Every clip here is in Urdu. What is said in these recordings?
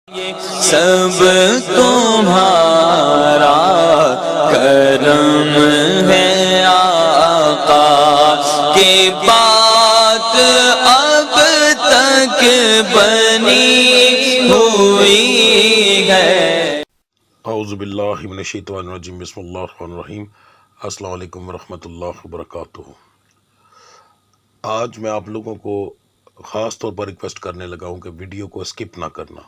سب تمہارا کرم ہے آقا کی بات اب تک بنی ہوئی ہے۔ اعوذ باللہ من الشیطان الرجیم، بسم اللہ الرحمن الرحیم۔ السلام علیکم ورحمۃ اللہ وبرکاتہ۔ آج میں آپ لوگوں کو خاص طور پر ریکویسٹ کرنے لگا ہوں کہ ویڈیو کو اسکپ نہ کرنا،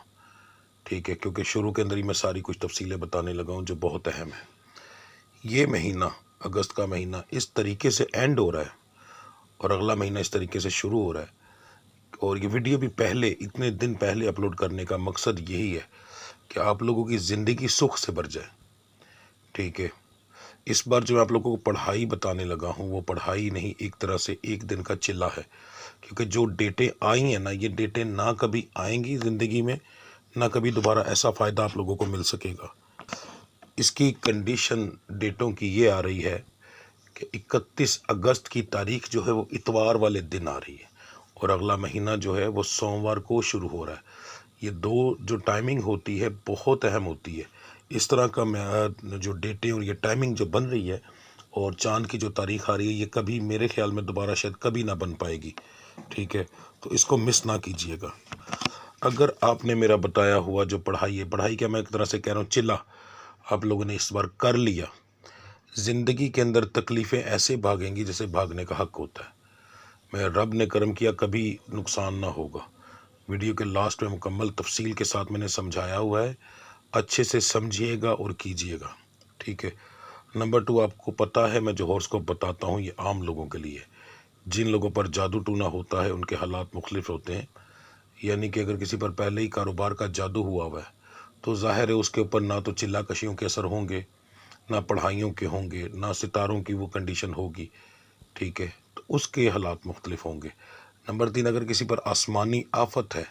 ٹھیک ہے، کیونکہ شروع کے اندر ہی میں ساری کچھ تفصیلیں بتانے لگا ہوں جو بہت اہم ہے۔ یہ مہینہ، اگست کا مہینہ اس طریقے سے اینڈ ہو رہا ہے اور اگلا مہینہ اس طریقے سے شروع ہو رہا ہے، اور یہ ویڈیو بھی اتنے دن پہلے اپلوڈ کرنے کا مقصد یہی ہے کہ آپ لوگوں کی زندگی سکھ سے بھر جائے، ٹھیک ہے۔ اس بار جو میں آپ لوگوں کو پڑھائی بتانے لگا ہوں وہ پڑھائی نہیں، ایک طرح سے ایک دن کا چلہ ہے، کیونکہ جو ڈیٹیں آئی ہیں نا، یہ ڈیٹیں نہ کبھی آئیں گی زندگی میں، نہ کبھی دوبارہ ایسا فائدہ آپ لوگوں کو مل سکے گا۔ اس کی کنڈیشن ڈیٹوں کی یہ آ رہی ہے کہ 31 اگست کی تاریخ جو ہے وہ اتوار والے دن آ رہی ہے، اور اگلا مہینہ جو ہے وہ سوموار کو شروع ہو رہا ہے۔ یہ دو جو ٹائمنگ ہوتی ہے بہت اہم ہوتی ہے۔ اس طرح کا جو ڈیٹیں اور یہ ٹائمنگ جو بن رہی ہے اور چاند کی جو تاریخ آ رہی ہے، یہ کبھی میرے خیال میں دوبارہ شاید کبھی نہ بن پائے گی، ٹھیک ہے۔ تو اس کو مس نہ کیجیے گا۔ اگر آپ نے میرا بتایا ہوا جو پڑھائی کا میں ایک طرح سے کہہ رہا ہوں چلا آپ لوگوں نے اس بار کر لیا، زندگی کے اندر تکلیفیں ایسے بھاگیں گی جیسے بھاگنے کا حق ہوتا ہے۔ میں رب نے کرم کیا کبھی نقصان نہ ہوگا۔ ویڈیو کے لاسٹ میں مکمل تفصیل کے ساتھ میں نے سمجھایا ہوا ہے، اچھے سے سمجھیے گا اور کیجیے گا، ٹھیک ہے۔ نمبر 2، آپ کو پتہ ہے میں جو ہورسکوپ بتاتا ہوں یہ عام لوگوں کے لیے، جن لوگوں پر جادو ٹونا ہوتا ہے ان کے حالات مختلف ہوتے ہیں، یعنی کہ اگر کسی پر پہلے ہی کاروبار کا جادو ہوا ہوا ہے تو ظاہر ہے اس کے اوپر نہ تو چلا کشیوں کے اثر ہوں گے، نہ پڑھائیوں کے ہوں گے، نہ ستاروں کی وہ کنڈیشن ہوگی، ٹھیک ہے، تو اس کے حالات مختلف ہوں گے۔ نمبر 3، اگر کسی پر آسمانی آفت ہے،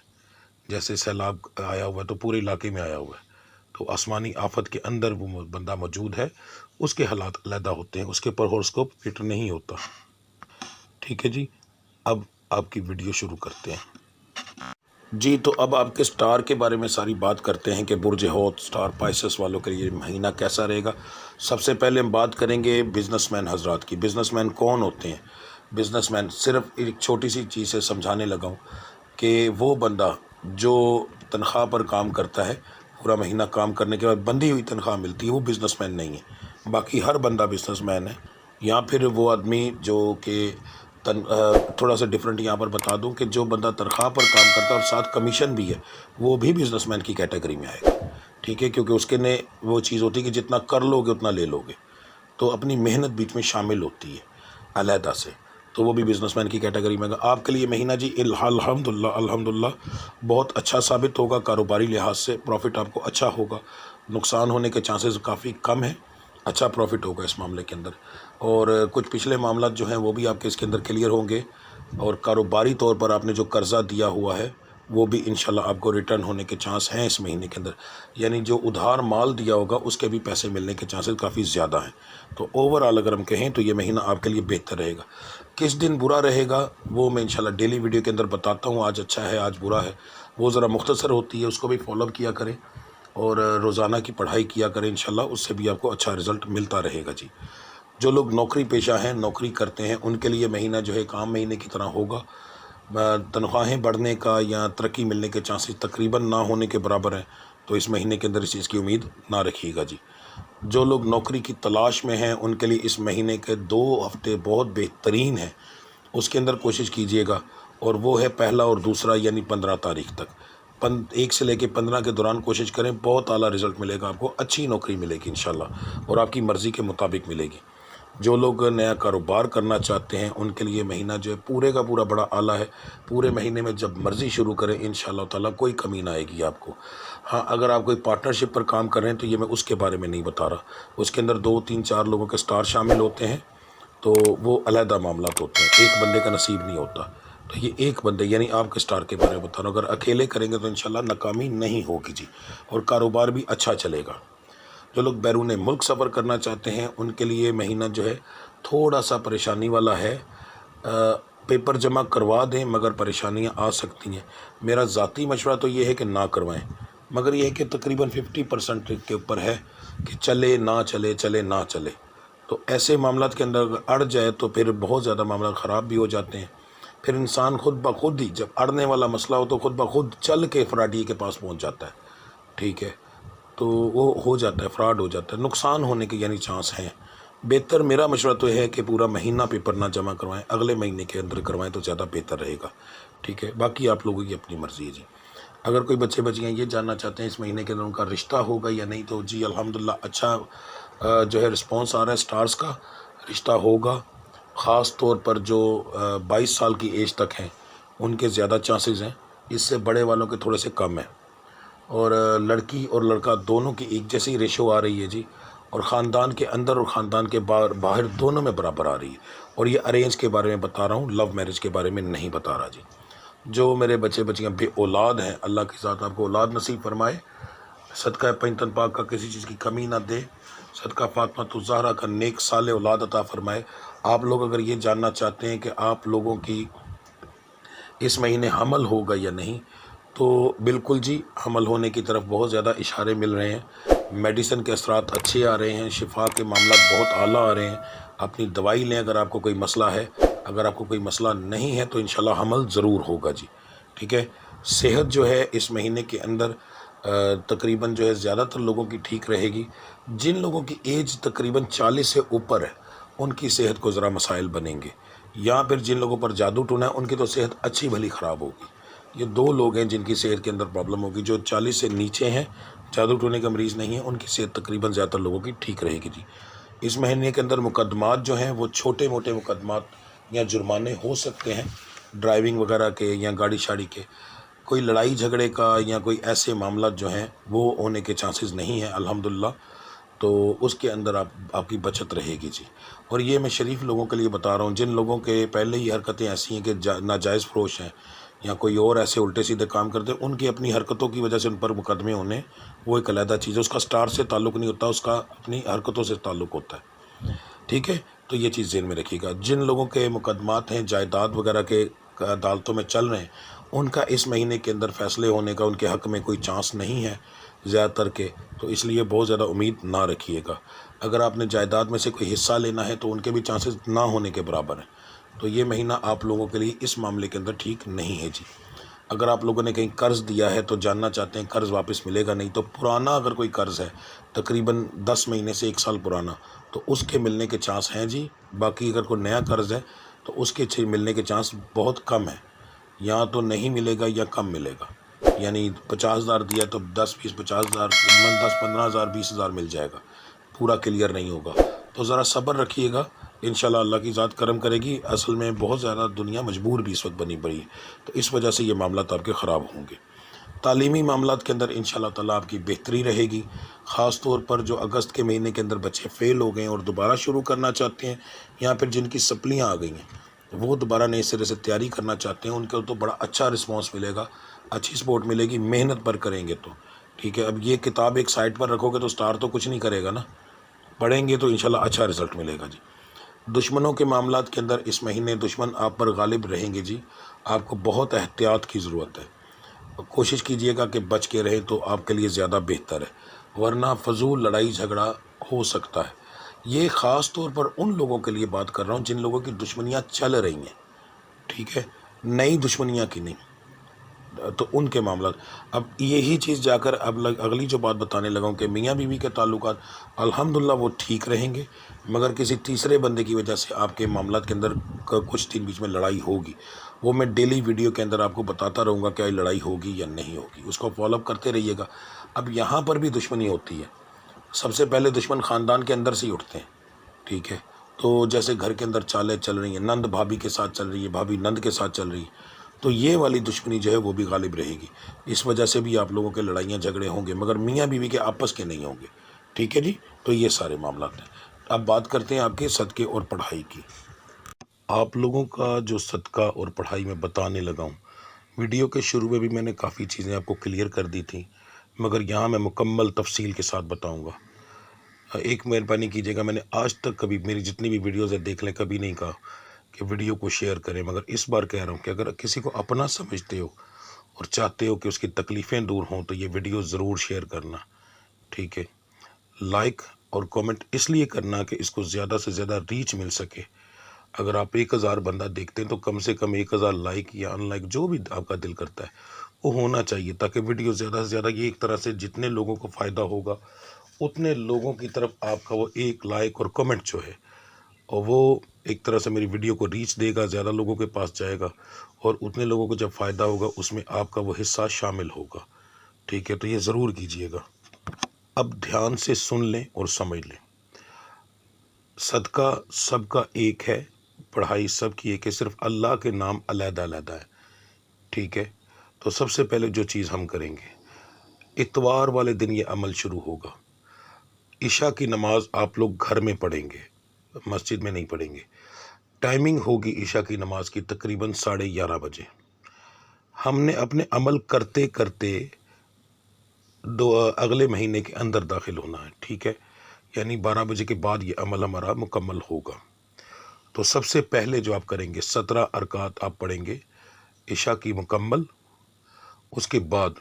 جیسے سیلاب آیا ہوا ہے تو پورے علاقے میں آیا ہوا ہے، تو آسمانی آفت کے اندر وہ بندہ موجود ہے، اس کے حالات علیحدہ ہوتے ہیں، اس کے اوپر ہورسکوپ فٹ نہیں ہوتا، ٹھیک ہے جی۔ اب آپ کی ویڈیو شروع کرتے ہیں جی۔ تو اب آپ کے سٹار کے بارے میں ساری بات کرتے ہیں کہ برج حوت سٹار پائسس والوں کے لیے مہینہ کیسا رہے گا۔ سب سے پہلے ہم بات کریں گے بزنس مین حضرات کی۔ بزنس مین کون ہوتے ہیں؟ بزنس مین صرف ایک چھوٹی سی چیز سے سمجھانے لگا ہوں کہ وہ بندہ جو تنخواہ پر کام کرتا ہے، پورا مہینہ کام کرنے کے بعد بندھی ہوئی تنخواہ ملتی ہے، وہ بزنس مین نہیں ہے۔ باقی ہر بندہ بزنس مین ہے، یا پھر وہ آدمی جو کہ تھوڑا سا ڈیفرنٹ یہاں پر بتا دوں کہ جو بندہ تنخواہ پر کام کرتا ہے اور ساتھ کمیشن بھی ہے، وہ بھی بزنس مین کی کیٹیگری میں آئے گا، ٹھیک ہے، کیونکہ اس کے نے وہ چیز ہوتی ہے کہ جتنا کر لو گے اتنا لے لو گے، تو اپنی محنت بیچ میں شامل ہوتی ہے علیحدہ سے، تو وہ بھی بزنس مین کی کیٹیگری میں آئے گا۔ آپ کے لیے مہینہ جی الحمدللہ بہت اچھا ثابت ہوگا، کاروباری لحاظ سے پروفٹ آپ کو اچھا ہوگا، نقصان ہونے کے چانسز کافی کم ہیں، اچھا پروفٹ ہوگا اس معاملے کے اندر، اور کچھ پچھلے معاملات جو ہیں وہ بھی آپ کے اس کے اندر کلیئر ہوں گے، اور کاروباری طور پر آپ نے جو قرضہ دیا ہوا ہے وہ بھی انشاءاللہ آپ کو ریٹرن ہونے کے چانس ہیں اس مہینے کے اندر، یعنی جو ادھار مال دیا ہوگا اس کے بھی پیسے ملنے کے چانسز کافی زیادہ ہیں۔ تو اوورآل اگر ہم کہیں تو یہ مہینہ آپ کے لیے بہتر رہے گا۔ کس دن برا رہے گا وہ میں انشاءاللہ ڈیلی ویڈیو کے اندر بتاتا ہوں، آج اچھا ہے آج برا ہے، وہ ذرا مختصر ہوتی ہے، اس کو بھی فالو اپ کیا کریں، اور روزانہ کی پڑھائی کیا کریں، انشاءاللہ اس سے بھی آپ کو اچھا رزلٹ ملتا رہے گا جی۔ جو لوگ نوکری پیشہ ہیں، نوکری کرتے ہیں، ان کے لیے مہینہ جو ہے ایک عام مہینے کی طرح ہوگا، تنخواہیں بڑھنے کا یا ترقی ملنے کے چانسز تقریباً نہ ہونے کے برابر ہیں، تو اس مہینے کے اندر اس چیز کی امید نہ رکھیے گا جی۔ جو لوگ نوکری کی تلاش میں ہیں ان کے لیے اس مہینے کے 2 ہفتے بہت بہترین ہیں، اس کے اندر کوشش کیجیے گا، اور وہ ہے پہلا اور دوسرا یعنی 15 تاریخ تک، 1 سے لے کے 15 کے دوران کوشش کریں، بہت اعلیٰ رزلٹ ملے گا آپ کو، اچھی نوکری ملے گی انشاءاللہ، اور آپ کی مرضی کے مطابق ملے گی۔ جو لوگ نیا کاروبار کرنا چاہتے ہیں ان کے لیے مہینہ جو ہے پورے کا پورا بڑا اعلیٰ ہے، پورے مہینے میں جب مرضی شروع کریں انشاءاللہ تعالیٰ کوئی کمی نہ آئے گی آپ کو۔ ہاں، اگر آپ کوئی پارٹنرشپ پر کام کر رہے ہیں تو یہ میں اس کے بارے میں نہیں بتا رہا، اس کے اندر 2 3 4 لوگوں کے سٹار شامل ہوتے ہیں، تو وہ علیحدہ معاملات ہوتے ہیں، ایک بندے کا نصیب نہیں ہوتا، تو یہ ایک بندے یعنی آپ کے سٹار کے بارے میں بتا رہا ہوں۔ اگر اکیلے کریں گے تو انشاءاللہ ناکامی نہیں ہوگی جی، اور کاروبار بھی اچھا چلے گا۔ جو لوگ بیرون ملک سفر کرنا چاہتے ہیں ان کے لیے مہینہ جو ہے تھوڑا سا پریشانی والا ہے، پیپر جمع کروا دیں مگر پریشانیاں آ سکتی ہیں، میرا ذاتی مشورہ تو یہ ہے کہ نہ کروائیں، مگر یہ ہے کہ تقریباً 50% کے اوپر ہے کہ چلے نہ چلے، چلے نہ چلے. تو ایسے معاملات کے اندر اگر اڑ جائے تو پھر بہت زیادہ معاملات خراب بھی ہو جاتے ہیں. پھر انسان خود بخود ہی جب اڑنے والا مسئلہ ہو تو خود بخود چل کے فراڈی کے پاس پہنچ جاتا ہے. ٹھیک ہے، تو وہ ہو جاتا ہے، فراڈ ہو جاتا ہے، نقصان ہونے کے یعنی چانس ہیں. بہتر میرا مشورہ تو ہے کہ پورا مہینہ پیپر نہ جمع کروائیں، اگلے مہینے کے اندر کروائیں تو زیادہ بہتر رہے گا. ٹھیک ہے، باقی آپ لوگوں کی اپنی مرضی ہے جی. اگر کوئی بچے بچیاں یہ جاننا چاہتے ہیں اس مہینے کے اندر ان کا رشتہ ہوگا یا نہیں، تو جی الحمدللہ اچھا جو ہے رسپانس آ رہا ہے سٹارز کا. رشتہ ہوگا، خاص طور پر جو 22 سال کی ایج تک ہیں ان کے زیادہ چانسز ہیں، اس سے بڑے والوں کے تھوڑے سے کم ہیں. اور لڑکی اور لڑکا دونوں کی ایک جیسی ریشو آ رہی ہے جی، اور خاندان کے اندر اور خاندان کے باہر دونوں میں برابر آ رہی ہے. اور یہ ارینج کے بارے میں بتا رہا ہوں، لو میرج کے بارے میں نہیں بتا رہا جی. جو میرے بچے بچیاں بے اولاد ہیں، اللہ کی ذات آپ کو اولاد نصیب فرمائے، صدقہ پنجتن پاک کا کسی چیز کی کمی نہ دے، صدقہ فاطمہ الزہرا کا نیک صالح اولاد عطا فرمائے. آپ لوگ اگر یہ جاننا چاہتے ہیں کہ آپ لوگوں کی اس مہینے حمل ہوگا یا نہیں، تو بالکل جی حمل ہونے کی طرف بہت زیادہ اشارے مل رہے ہیں. میڈیسن کے اثرات اچھے آ رہے ہیں، شفا کے معاملات بہت اعلیٰ آ رہے ہیں. اپنی دوائی لیں اگر آپ کو کوئی مسئلہ ہے، اگر آپ کو کوئی مسئلہ نہیں ہے تو انشاءاللہ حمل ضرور ہوگا جی. ٹھیک ہے، صحت جو ہے اس مہینے کے اندر تقریباً جو ہے زیادہ تر لوگوں کی ٹھیک رہے گی. جن لوگوں کی ایج تقریباً 40 سے اوپر ہے ان کی صحت کو ذرا مسائل بنیں گے، یا پھر جن لوگوں پر جادو ٹونا ہے ان کی تو صحت اچھی بھلی خراب ہوگی. یہ دو لوگ ہیں جن کی صحت کے اندر پرابلم ہوگی. جو 40 سے نیچے ہیں، جادو ٹونے کا مریض نہیں ہے، ان کی صحت تقریباً زیادہ تر لوگوں کی ٹھیک رہے گی جی. اس مہینے کے اندر مقدمات جو ہیں وہ چھوٹے موٹے مقدمات یا جرمانے ہو سکتے ہیں، ڈرائیونگ وغیرہ کے یا گاڑی شاڑی کے. کوئی لڑائی جھگڑے کا یا کوئی ایسے معاملات جو ہیں وہ ہونے کے چانسز نہیں ہیں الحمدللہ. تو اس کے اندر آپ کی بچت رہے گی جی. اور یہ میں شریف لوگوں کے لیے بتا رہا ہوں جن لوگوں کے پہلے ہی حرکتیں ایسی ہیں کہ ناجائز فروش ہیں یا کوئی اور ایسے الٹے سیدھے کام کرتے ہیں، ان کی اپنی حرکتوں کی وجہ سے ان پر مقدمے ہونے، وہ ایک علیحدہ چیز ہے. اس کا سٹار سے تعلق نہیں ہوتا، اس کا اپنی حرکتوں سے تعلق ہوتا ہے. ٹھیک ہے، تو یہ چیز ذہن میں رکھیے گا. جن لوگوں کے مقدمات ہیں جائیداد وغیرہ کے عدالتوں میں چل رہے ہیں، ان کا اس مہینے کے اندر فیصلے ہونے کا ان کے حق میں کوئی چانس نہیں ہے زیادہ تر کے. تو اس لیے بہت زیادہ امید نہ رکھیے گا. اگر آپ نے جائیداد میں سے کوئی حصہ لینا ہے تو ان کے بھی چانسز نہ ہونے کے برابر ہیں. تو یہ مہینہ آپ لوگوں کے لیے اس معاملے کے اندر ٹھیک نہیں ہے جی. اگر آپ لوگوں نے کہیں قرض دیا ہے تو جاننا چاہتے ہیں قرض واپس ملے گا نہیں، تو پرانا اگر کوئی قرض ہے تقریباً 10 مہینے سے 1 سال پرانا، تو اس کے ملنے کے چانس ہیں جی. باقی اگر کوئی نیا قرض ہے تو اس کے ملنے کے چانس بہت کم ہیں، یا تو نہیں ملے گا یا کم ملے گا. یعنی 50,000 دیا تو 10 20 50,000 10 15,000 20,000 مل جائے گا، پورا کلیئر نہیں ہوگا. تو ذرا صبر رکھیے گا، انشاءاللہ اللہ کی ذات کرم کرے گی. اصل میں بہت زیادہ دنیا مجبور بھی اس وقت بنی پڑی ہے، تو اس وجہ سے یہ معاملات آپ کے خراب ہوں گے. تعلیمی معاملات کے اندر انشاءاللہ تعالیٰ آپ کی بہتری رہے گی. خاص طور پر جو اگست کے مہینے کے اندر بچے فیل ہو گئے ہیں اور دوبارہ شروع کرنا چاہتے ہیں، یا پھر جن کی سپلیاں آ گئی ہیں وہ دوبارہ نئے سرے سے تیاری کرنا چاہتے ہیں، ان کو تو بڑا اچھا رسپانس ملے گا، اچھی سپورٹ ملے گی محنت پر کریں گے تو. ٹھیک ہے، اب یہ کتاب ایک سائٹ پر رکھو گے تو سٹار تو کچھ نہیں کرے گا نا، پڑھیں گے تو انشاءاللہ اچھا رزلٹ ملے گا جی. دشمنوں کے معاملات کے اندر اس مہینے دشمن آپ پر غالب رہیں گے جی. آپ کو بہت احتیاط کی ضرورت ہے. کوشش کیجئے گا کہ بچ کے رہیں تو آپ کے لیے زیادہ بہتر ہے، ورنہ فضول لڑائی جھگڑا ہو سکتا ہے. یہ خاص طور پر ان لوگوں کے لیے بات کر رہا ہوں جن لوگوں کی دشمنیاں چل رہی ہیں. ٹھیک ہے، نئی دشمنیاں کی نہیں، تو ان کے معاملات. اب یہی چیز جا کر اب اگلی جو بات بتانے لگا ہوں کہ میاں بیوی کے تعلقات الحمدللہ وہ ٹھیک رہیں گے، مگر کسی تیسرے بندے کی وجہ سے آپ کے معاملات کے اندر کچھ دن بیچ میں لڑائی ہوگی. وہ میں ڈیلی ویڈیو کے اندر آپ کو بتاتا رہوں گا کہ لڑائی ہوگی یا نہیں ہوگی، اس کو فالو اپ کرتے رہیے گا. اب یہاں پر بھی دشمنی ہوتی ہے. سب سے پہلے دشمن خاندان کے اندر سے ہی اٹھتے ہیں. ٹھیک ہے، تو جیسے گھر کے اندر چالیں چل رہی ہیں، نند بھابھی کے ساتھ چل رہی ہے، بھابھی نند کے ساتھ چل رہی ہے، تو یہ والی دشمنی جو ہے وہ بھی غالب رہے گی. اس وجہ سے بھی آپ لوگوں کے لڑائیاں جھگڑے ہوں گے، مگر میاں بیوی کے آپس کے نہیں ہوں گے. ٹھیک ہے جی، تو یہ سارے معاملات ہیں. اب بات کرتے ہیں آپ کے صدقے اور پڑھائی کی. آپ لوگوں کا جو صدقہ اور پڑھائی میں بتانے لگا ہوں، ویڈیو کے شروع میں بھی میں نے کافی چیزیں آپ کو کلیئر کر دی تھیں، مگر یہاں میں مکمل تفصیل کے ساتھ بتاؤں گا. ایک مہربانی کیجیے گا، میں نے آج تک کبھی میری جتنی بھی ویڈیوز ہیں دیکھ لیں، کبھی نہیں کہا کہ ویڈیو کو شیئر کریں، مگر اس بار کہہ رہا ہوں کہ اگر کسی کو اپنا سمجھتے ہو اور چاہتے ہو کہ اس کی تکلیفیں دور ہوں تو یہ ویڈیو ضرور شیئر کرنا، ٹھیک ہے؟ لائک اور کامنٹ اس لیے کرنا کہ اس کو زیادہ سے زیادہ ریچ مل سکے۔ اگر آپ 1000 بندہ دیکھتے ہیں تو کم سے کم 1000 لائک یا ان لائک جو بھی آپ کا دل کرتا ہے وہ ہونا چاہیے، تاکہ ویڈیو زیادہ سے زیادہ، یہ ایک طرح سے جتنے لوگوں کو فائدہ ہوگا اتنے لوگوں کی طرف آپ کا وہ ایک لائک اور کمنٹ جو ہے، اور وہ ایک طرح سے میری ویڈیو کو ریچ دے گا، زیادہ لوگوں کے پاس جائے گا، اور اتنے لوگوں کو جب فائدہ ہوگا اس میں آپ کا وہ حصہ شامل ہوگا، ٹھیک ہے؟ تو یہ ضرور کیجئے گا۔ اب دھیان سے سن لیں اور سمجھ لیں، صدقہ سب کا ایک ہے، پڑھائی سب کی ایک ہے، صرف اللہ کے نام علیحدہ علیحدہ ہے، ٹھیک ہے؟ تو سب سے پہلے جو چیز ہم کریں گے، اتوار والے دن یہ عمل شروع ہوگا۔ عشاء کی نماز آپ لوگ گھر میں پڑھیں گے، مسجد میں نہیں پڑھیں گے۔ ٹائمنگ ہوگی عشاء کی نماز کی تقریباً 11:30 بجے۔ ہم نے اپنے عمل کرتے کرتے اگلے مہینے کے اندر داخل ہونا ہے، ٹھیک ہے؟ یعنی 12 بجے کے بعد یہ عمل ہمارا مکمل ہوگا۔ تو سب سے پہلے جو آپ کریں گے 17 رکعت آپ پڑھیں گے عشاء کی مکمل۔ اس کے بعد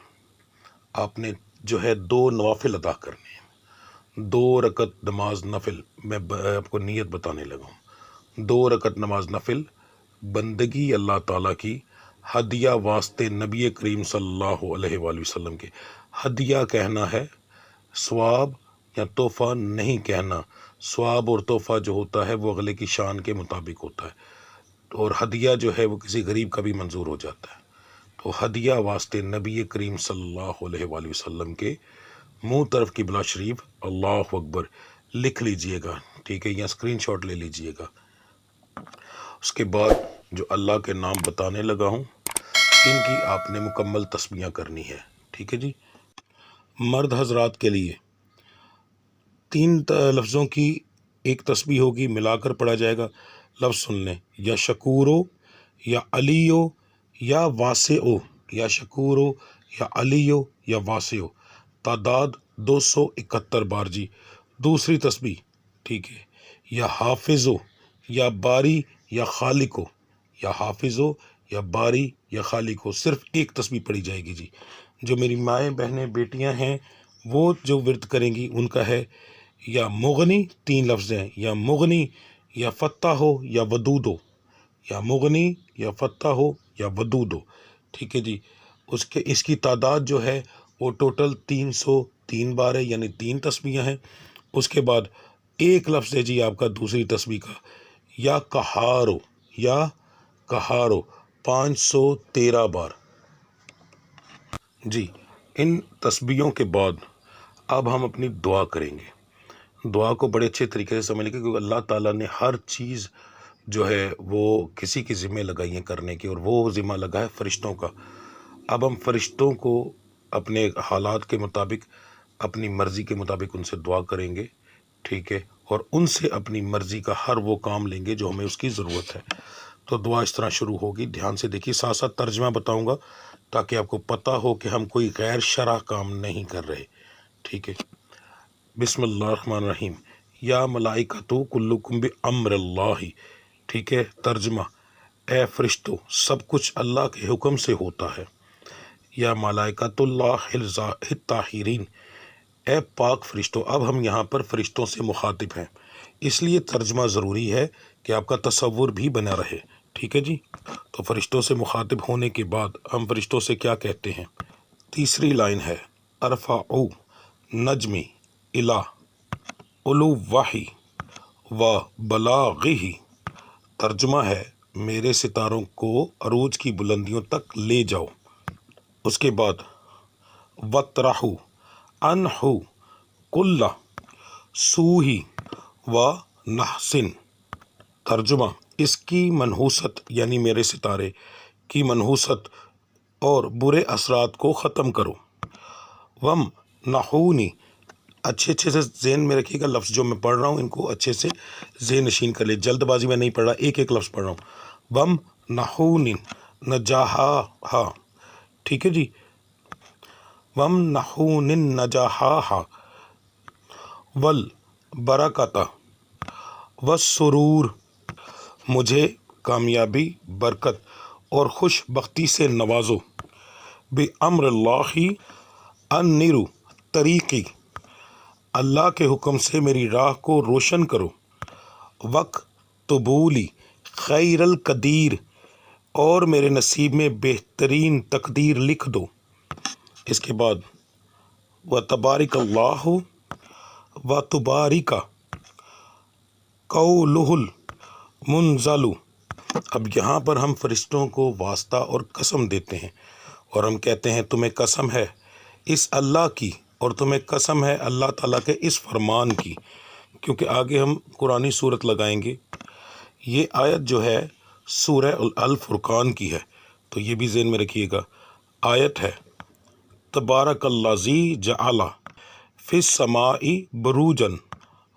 آپ نے جو ہے 2 نوافل ادا کرنے ہیں، 2 رکعت نماز نفل۔ میں آپ کو نیت بتانے لگا ہوں۔ 2 رکعت نماز نفل، بندگی اللہ تعالیٰ کی، ہدیہ واسطے نبی کریم صلی اللہ علیہ وآلہ وسلم کے۔ ہدیہ کہنا ہے، ثواب یا تحفہ نہیں کہنا۔ ثواب اور تحفہ جو ہوتا ہے وہ اگلے کی شان کے مطابق ہوتا ہے، اور ہدیہ جو ہے وہ کسی غریب کا بھی منظور ہو جاتا ہے۔ تو ہدیہ واسطے نبی کریم صلی اللہ علیہ وآلہ وسلم کے، منہ طرف قبلہ شریف، اللہ اکبر لکھ لیجئے گا، ٹھیک ہے؟ یا اسکرین شاٹ لے لیجئے گا۔ اس کے بعد جو اللہ کے نام بتانے لگا ہوں ان کی آپ نے مکمل تسمیہ کرنی ہے، ٹھیک ہے جی؟ مرد حضرات کے لیے 3 لفظوں کی ایک تسبیح ہوگی، ملا کر پڑھا جائے گا۔ لفظ سن لیں، یا شکورو، یا علیو، یا واسعو، یا شکورو، یا علیو، یا واسعو۔ تعداد 271 بار جی۔ دوسری تسبیح، ٹھیک ہے، یا حافظو، یا باری، یا خالقو، یا حافظو، یا باری، یا خالقو۔ صرف ایک تسبیح پڑھی جائے گی جی۔ جو میری مائیں بہنیں بیٹیاں ہیں وہ جو ورد کریں گی ان کا ہے یا مغنی، 3 لفظ ہیں، یا مغنی، یا فتح ہو، یا ودود ہو، یا مغنی، یا فتح ہو، یا ودود ہو، ٹھیک ہے جی؟ اس کی تعداد جو ہے وہ ٹوٹل 303 بار ہے، یعنی 3 تسبیحیں ہیں۔ اس کے بعد ایک لفظ ہے جی آپ کا دوسری تسبیح کا، یا کہارو، یا کہارو، 513 بار جی۔ ان تسبیحوں کے بعد اب ہم اپنی دعا کریں گے۔ دعا کو بڑے اچھے طریقے سے سمجھ لیں، کیونکہ اللہ تعالیٰ نے ہر چیز جو ہے وہ کسی کی ذمہ لگائی ہے کرنے کی، اور وہ ذمہ لگا ہے فرشتوں کا۔ اب ہم فرشتوں کو اپنے حالات کے مطابق، اپنی مرضی کے مطابق ان سے دعا کریں گے، ٹھیک ہے؟ اور ان سے اپنی مرضی کا ہر وہ کام لیں گے جو ہمیں اس کی ضرورت ہے۔ تو دعا اس طرح شروع ہوگی، دھیان سے دیکھیے، ساتھ ساتھ ترجمہ بتاؤں گا تاکہ آپ کو پتہ ہو کہ ہم کوئی غیر شرع کام نہیں کر رہے، ٹھیک ہے؟ بسم اللہ الرحمن الرحیم۔ یا ملائکتو کلکم بامر اللہ، ٹھیک ہے؟ ترجمہ، اے فرشتو سب کچھ اللہ کے حکم سے ہوتا ہے۔ یا ملائکۃ اللہ الطاہرین، اے پاک فرشتوں۔ اب ہم یہاں پر فرشتوں سے مخاطب ہیں، اس لیے ترجمہ ضروری ہے کہ آپ کا تصور بھی بنا رہے، ٹھیک ہے جی؟ تو فرشتوں سے مخاطب ہونے کے بعد ہم فرشتوں سے کیا کہتے ہیں؟ تیسری لائن ہے، ارفعوا نجمی الی علوہ و بلاغہ۔ ترجمہ ہے، میرے ستاروں کو عروج کی بلندیوں تک لے جاؤ۔ اس کے بعد وَطْرَحُ عَنْہُ کُلَّ سُوءٍ وَنَحْسٍ۔ ترجمہ، اس کی منحوست یعنی میرے ستارے کی منحوست اور برے اثرات کو ختم کرو۔ وم نحونی، اچھے سے ذہن میں رکھیے گا، لفظ جو میں پڑھ رہا ہوں ان کو اچھے سے ذہن نشین کر لے، جلد بازی میں نہیں پڑھ رہا، ایک ایک لفظ پڑھ رہا ہوں۔ وم نحونی نجاحا، ٹھیک ہے جی؟ وم نحون نجاحا والبرکۃ والسرور، مجھے کامیابی، برکت اور خوش بختی سے نوازو۔ بِأَمْرِ اللَّهِ أَنِّرُ طریقی، اللہ کے حکم سے میری راہ کو روشن کرو، وَاکْتُبُوا خیر القدیر، اور میرے نصیب میں بہترین تقدیر لکھ دو۔ اس کے بعد وَتَبَارَکَ اللَّهُ وَتُبَارِکَ قَوْلُهُ الْمُنزَلُ۔ اب یہاں پر ہم فرشتوں کو واسطہ اور قسم دیتے ہیں، اور ہم کہتے ہیں تمہیں قسم ہے اس اللہ کی، اور تمہیں قسم ہے اللہ تعالیٰ کے اس فرمان کی، کیونکہ آگے ہم قرآنی صورت لگائیں گے۔ یہ آیت جو ہے سورہ الفرقان کی ہے، تو یہ بھی ذہن میں رکھیے گا۔ آیت ہے تبارک الذی جعل فی السماء بروجا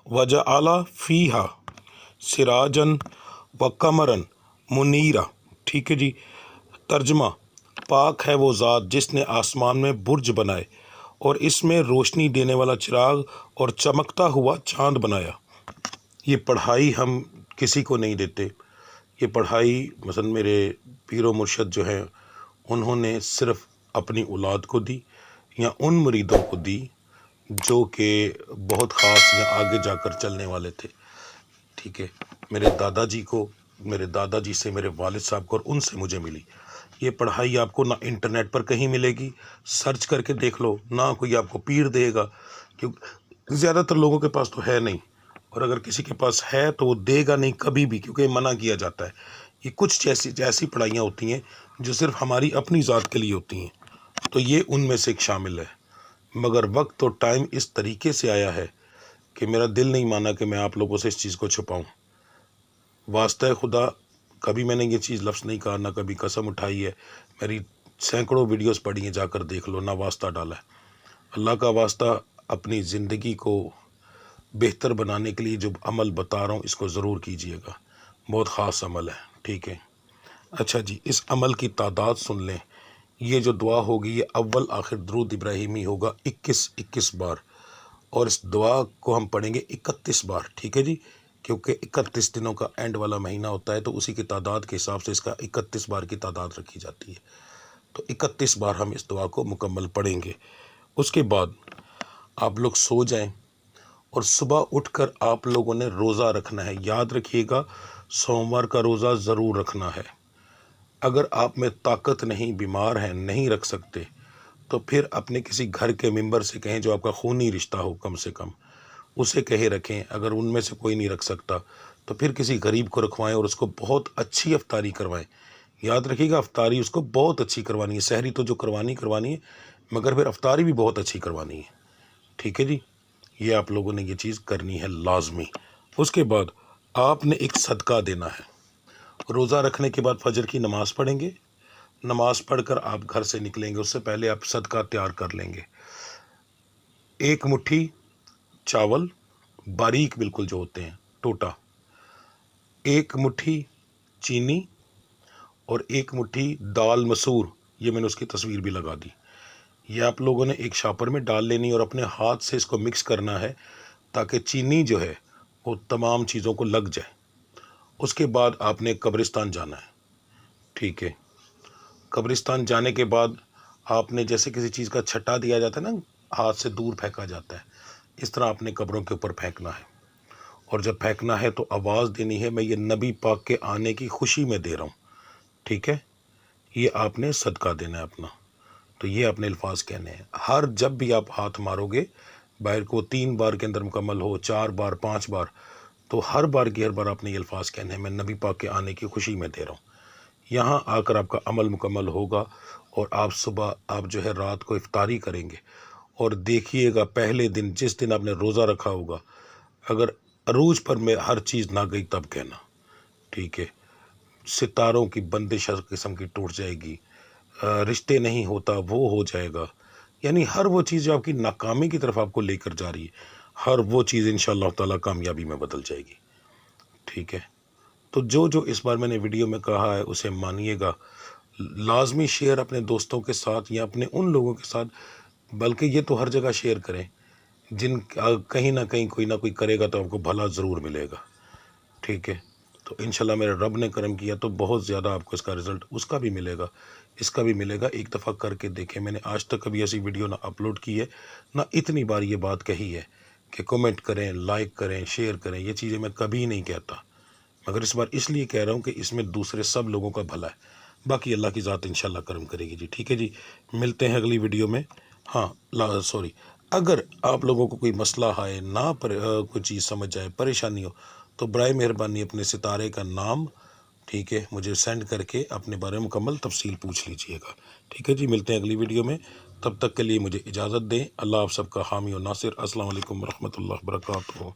وجعل فیہا سراجا وقمرا منیرا۔ ٹھیک ہے جی، ترجمہ، پاک ہے وہ ذات جس نے آسمان میں برج بنائے اور اس میں روشنی دینے والا چراغ اور چمکتا ہوا چاند بنایا۔ یہ پڑھائی ہم کسی کو نہیں دیتے، یہ پڑھائی مثلا میرے پیر و مرشد جو ہیں انہوں نے صرف اپنی اولاد کو دی، یا ان مریدوں کو دی جو کہ بہت خاص یا آگے جا کر چلنے والے تھے۔ ٹھیک ہے، میرے دادا جی کو، میرے دادا جی سے میرے والد صاحب کو، اور ان سے مجھے ملی۔ یہ پڑھائی آپ کو نہ انٹرنیٹ پر کہیں ملے گی، سرچ کر کے دیکھ لو، نہ کوئی آپ کو پیر دے گا، کیونکہ زیادہ تر لوگوں کے پاس تو ہے نہیں، اور اگر کسی کے پاس ہے تو وہ دے گا نہیں کبھی بھی، کیونکہ منع کیا جاتا ہے۔ یہ کچھ ایسی پڑھائیاں ہوتی ہیں جو صرف ہماری اپنی ذات کے لیے ہوتی ہیں، تو یہ ان میں سے ایک شامل ہے۔ مگر وقت اور ٹائم اس طریقے سے آیا ہے کہ میرا دل نہیں مانا کہ میں آپ لوگوں سے اس چیز کو چھپاؤں۔ واسطہ خدا، کبھی میں نے یہ چیز لفظ نہیں کہا، نہ کبھی قسم اٹھائی ہے۔ میری سینکڑوں ویڈیوز پڑھی ہیں، جا کر دیکھ لو، نہ واسطہ ڈالا ہے۔ اللہ کا واسطہ، اپنی زندگی کو بہتر بنانے کے لیے جو عمل بتا رہا ہوں اس کو ضرور کیجئے گا، بہت خاص عمل ہے۔ ٹھیک ہے، اچھا جی، اس عمل کی تعداد سن لیں۔ یہ جو دعا ہوگی یہ اول آخر درود ابراہیمی ہوگا 21 بار، اور اس دعا کو ہم پڑھیں گے 31 بار۔ ٹھیک ہے جی، کیونکہ 31 دنوں کا اینڈ والا مہینہ ہوتا ہے، تو اسی کی تعداد کے حساب سے اس کا 31 بار کی تعداد رکھی جاتی ہے۔ تو 31 بار ہم اس دعا کو مکمل پڑھیں گے۔ اس کے بعد آپ لوگ سو جائیں، اور صبح اٹھ کر آپ لوگوں نے روزہ رکھنا ہے۔ یاد رکھیے گا، سوموار کا روزہ ضرور رکھنا ہے۔ اگر آپ میں طاقت نہیں، بیمار ہیں، نہیں رکھ سکتے، تو پھر اپنے کسی گھر کے ممبر سے کہیں جو آپ کا خونی رشتہ ہو، کم سے کم اسے کہے رکھیں۔ اگر ان میں سے کوئی نہیں رکھ سکتا تو پھر کسی غریب کو رکھوائیں، اور اس کو بہت اچھی افطاری کروائیں۔ یاد رکھیے گا، افطاری اس کو بہت اچھی کروانی ہے۔ سحری تو جو کروانی ہے، مگر پھر افطاری بھی بہت اچھی کروانی ہے۔ ٹھیک ہے جی، یہ آپ لوگوں نے یہ چیز کرنی ہے لازمی۔ اس کے بعد آپ نے ایک صدقہ دینا ہے۔ روزہ رکھنے کے بعد فجر کی نماز پڑھیں گے، نماز پڑھ کر آپ گھر سے نکلیں گے، اس سے پہلے آپ صدقہ تیار کر لیں گے۔ 1 مٹھی چاول، باریک بالکل جو ہوتے ہیں، ٹوٹا، 1 مٹھی چینی، اور 1 مٹھی دال مسور، یہ میں نے اس کی تصویر بھی لگا دی۔ یہ آپ لوگوں نے ایک شاپر میں ڈال لینی اور اپنے ہاتھ سے اس کو مکس کرنا ہے، تاکہ چینی جو ہے وہ تمام چیزوں کو لگ جائے۔ اس کے بعد آپ نے قبرستان جانا ہے۔ ٹھیک ہے، قبرستان جانے کے بعد آپ نے جیسے کسی چیز کا چھٹا دیا جاتا ہے نا، ہاتھ سے دور پھینکا جاتا ہے، اس طرح آپ نے قبروں کے اوپر پھینکنا ہے، اور جب پھینکنا ہے تو آواز دینی ہے، میں یہ نبی پاک کے آنے کی خوشی میں دے رہا ہوں۔ ٹھیک ہے، یہ آپ نے صدقہ دینا ہے اپنا، تو یہ اپنے الفاظ کہنے ہیں۔ ہر جب بھی آپ ہاتھ مارو گے باہر کو، 3 بار کے اندر مکمل ہو، 4 بار، 5 بار، تو ہر بار آپ نے یہ الفاظ کہنے ہیں، میں نبی پاک کے آنے کی خوشی میں دے رہا ہوں۔ یہاں آ کر آپ کا عمل مکمل ہوگا، اور آپ صبح آپ جو ہے رات کو افطاری کریں گے۔ اور دیکھیے گا، پہلے دن جس دن آپ نے روزہ رکھا ہوگا، اگر عروج پر میں ہر چیز نہ گئی تب کہنا۔ ٹھیک ہے، ستاروں کی بندش ہر قسم کی ٹوٹ جائے گی، رشتے نہیں ہوتا وہ ہو جائے گا، یعنی ہر وہ چیز جو آپ کی ناکامی کی طرف آپ کو لے کر جا رہی ہے، ہر وہ چیز انشاءاللہ تعالی کامیابی میں بدل جائے گی۔ ٹھیک ہے، تو جو اس بار میں نے ویڈیو میں کہا ہے اسے مانیے گا، لازمی شیئر اپنے دوستوں کے ساتھ یا اپنے ان لوگوں کے ساتھ، بلکہ یہ تو ہر جگہ شیئر کریں جن کہیں نہ کہیں کوئی نہ کوئی کرے گا تو آپ کو بھلا ضرور ملے گا۔ ٹھیک ہے، تو انشاءاللہ میرے رب نے کرم کیا تو بہت زیادہ آپ کو اس کا رزلٹ اس کا بھی ملے گا، اس کا بھی ملے گا۔ ایک دفعہ کر کے دیکھیں، میں نے آج تک کبھی ایسی ویڈیو نہ اپلوڈ کی ہے، نہ اتنی بار یہ بات کہی ہے کہ کمنٹ کریں، لائک کریں، شیئر کریں، یہ چیزیں میں کبھی نہیں کہتا، مگر اس بار اس لیے کہہ رہا ہوں کہ اس میں دوسرے سب لوگوں کا بھلا ہے، باقی اللہ کی ذات انشاءاللہ کرم کرے گی جی۔ ٹھیک ہے جی، ملتے ہیں اگلی ویڈیو میں۔ ہاں سوری، اگر آپ لوگوں کو کوئی مسئلہ آئے، نہ کوئی چیز سمجھ آئے، پریشانی ہو، تو برائے مہربانی اپنے ستارے کا نام ٹھیک ہے مجھے سینڈ کر کے اپنے بارے میں مکمل تفصیل پوچھ لیجئے گا۔ ٹھیک ہے جی، ملتے ہیں اگلی ویڈیو میں، تب تک کے لیے مجھے اجازت دیں۔ اللہ آپ سب کا حامی و ناصر۔ السلام علیکم ورحمۃ اللہ وبرکاتہ۔